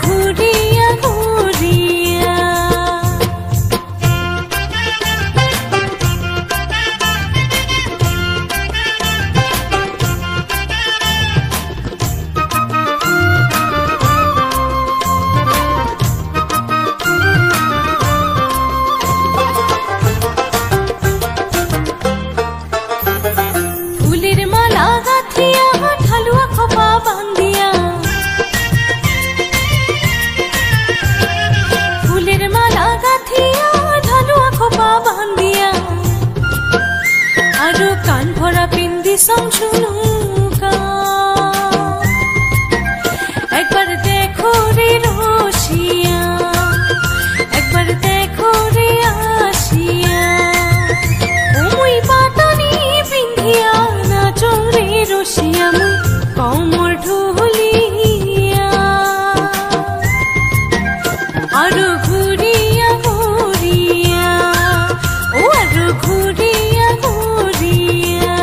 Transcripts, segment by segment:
ঘুরিয়া ঘুরিয়া ফুলের মালা গাঁথিয়া ঢালুয়া খোপা বান্ধিয়া ফুলের মালা গাঁথিয়া ঢালুয়া খোপা বান্ধিয়া আরো কান ভরা পিন্দি শুনু একবার দেখো রে রসিয়া একবার দেখো রে আসিয়া ওই পাতানি পিন্ধিয়া নাচো রে রসিয়া মুই কমর ঢুলিয়া আরো ঘুরিয়া ঘুরিয়া ও আরো ঘুরিয়া ঘুরিয়া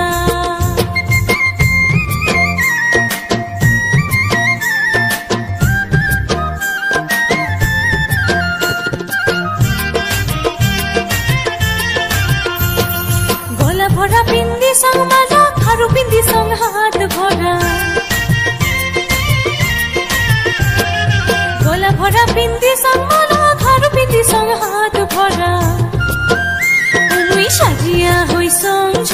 গলা ভরা পিন্দি সং মালা খারু পিন্দি সং হাত ভরা গলা ভরা পিন্দি সং মালা খারু পিন্দি সং হাত ভরা মুই সাজিয়া হই সংঝ